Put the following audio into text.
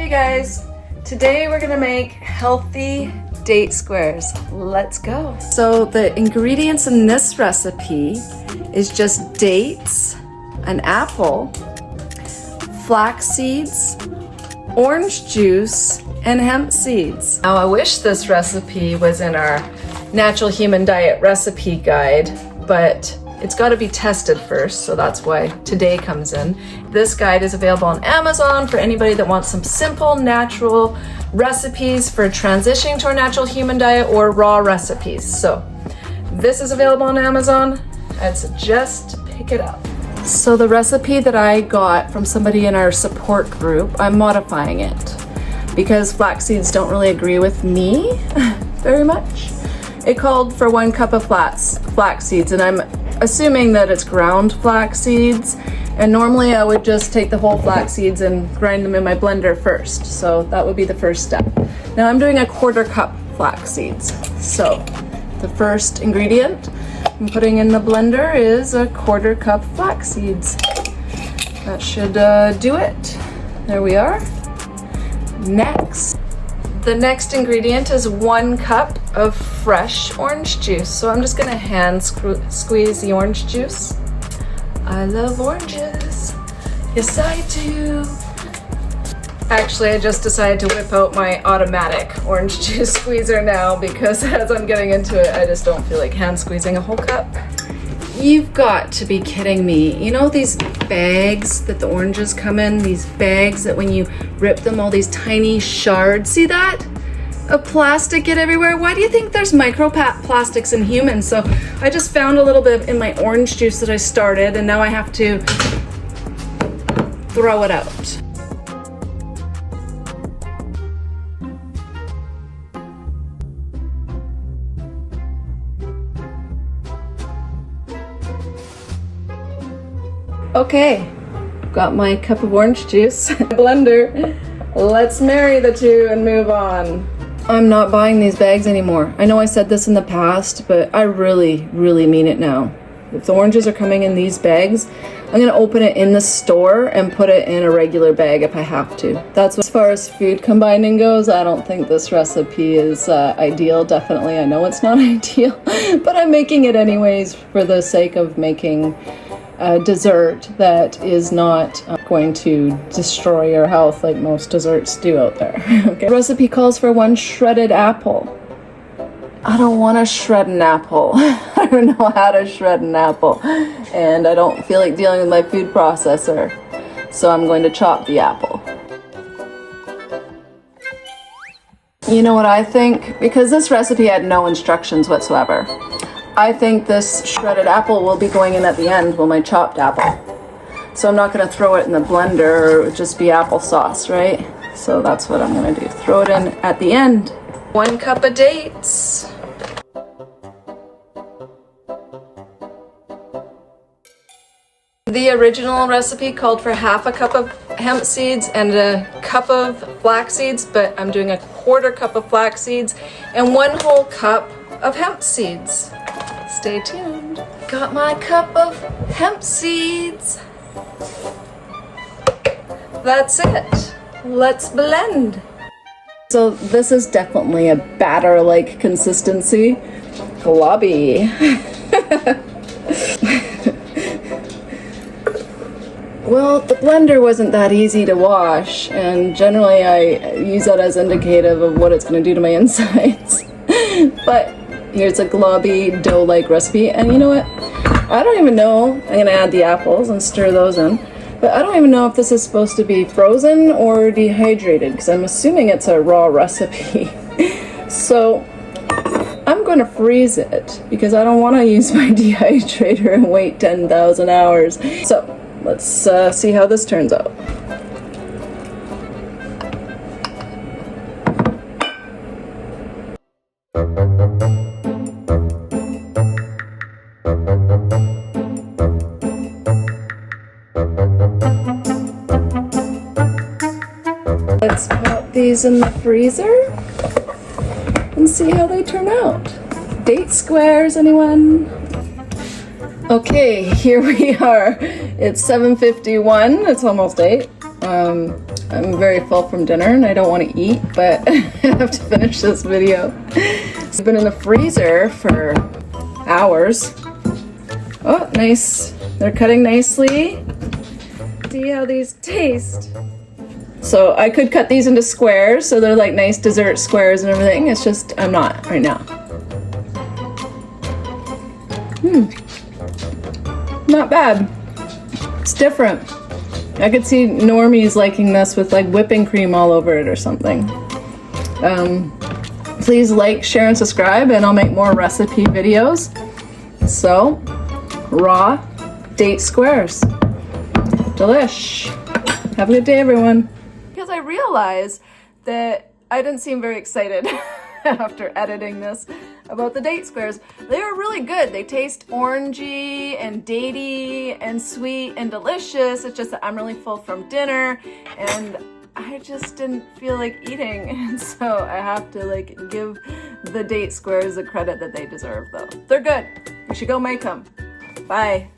Hey guys, today we're gonna make healthy date squares. Let's go. So the ingredients in this recipe is just dates, an apple, flax seeds, orange juice, and hemp seeds. Now I wish this recipe was in our natural human diet recipe guide, but it's got to be tested first, so that's why today comes in. This guide is available on Amazon for anybody that wants some simple, natural recipes for transitioning to a natural human diet or raw recipes. So this is available on Amazon. I'd suggest pick it up. So the recipe that I got from somebody in our support group, I'm modifying it because flax seeds don't really agree with me very much. It called for 1 cup of flax seeds, and I'm assuming that it's ground flax seeds, and normally I would just take the whole flax seeds and grind them in my blender first, so that would be the first step. Now I'm doing a 1/4 cup flax seeds, so the first ingredient I'm putting in the blender is a 1/4 cup flax seeds. That should do it. There we are. The next ingredient is 1 cup of fresh orange juice. So I'm just gonna hand squeeze the orange juice. I love oranges. Yes, I do. Actually, I just decided to whip out my automatic orange juice squeezer now because as I'm getting into it, I just don't feel like hand squeezing a whole cup. You've got to be kidding me. You know these bags that the oranges come in? These bags that when you rip them, all these tiny shards, see that? Of plastic get everywhere. Why do you think there's microplastics in humans? So I just found a little bit in my orange juice that I started, and now I have to throw it out. Okay, got my cup of orange juice, blender. Let's marry the two and move on. I'm not buying these bags anymore. I know I said this in the past, but I really mean it now. If the oranges are coming in these bags, I'm gonna open it in the store and put it in a regular bag if I have to. That's as far as food combining goes. I don't think this recipe is ideal. Definitely, I know it's not ideal, but I'm making it anyways for the sake of making a dessert that is not going to destroy your health like most desserts do out there. Okay. The recipe calls for 1 shredded apple. I don't want to shred an apple. I don't know how to shred an apple, and I don't feel like dealing with my food processor, so I'm going to chop the apple. You know what I think? Because this recipe had no instructions whatsoever, I think this shredded apple will be going in at the end with my chopped apple. So I'm not going to throw it in the blender, or it would just be applesauce, right? So that's what I'm going to do. Throw it in at the end. 1 cup of dates. The original recipe called for 1/2 cup of hemp seeds and 1 cup of flax seeds, but I'm doing a 1/4 cup of flax seeds and 1 whole cup of hemp seeds. Stay tuned. Got my cup of hemp seeds. That's it. Let's blend. So this is definitely a batter-like consistency. Globby. Well, the blender wasn't that easy to wash, and generally I use that as indicative of what it's going to do to my insides. But here's a globby dough-like recipe, and you know what? I don't even know. I'm going to add the apples and stir those in. But I don't even know if this is supposed to be frozen or dehydrated, because I'm assuming it's a raw recipe. So I'm going to freeze it, because I don't want to use my dehydrator and wait 10,000 hours. So let's see how this turns out. Let's pop these in the freezer and see how they turn out. Date squares, anyone? Okay, here we are. It's 7:51. It's almost 8. I'm very full from dinner and I don't want to eat, but I have to finish this video. It's been in the freezer for hours. Oh, nice. They're cutting nicely. See how these taste. So I could cut these into squares, so they're like nice dessert squares and everything. It's just, I'm not right now. Not bad. It's different. I could see normies liking this with like whipping cream all over it or something. Please like, share, and subscribe, and I'll make more recipe videos. So, raw date squares. Delish. Have a good day, everyone. Because I realized that I didn't seem very excited after editing this about the date squares. They are really good. They taste orangey and datey and sweet and delicious. It's just that I'm really full from dinner and I just didn't feel like eating, and so I have to like give the date squares the credit that they deserve though. They're good. You should go make them. Bye.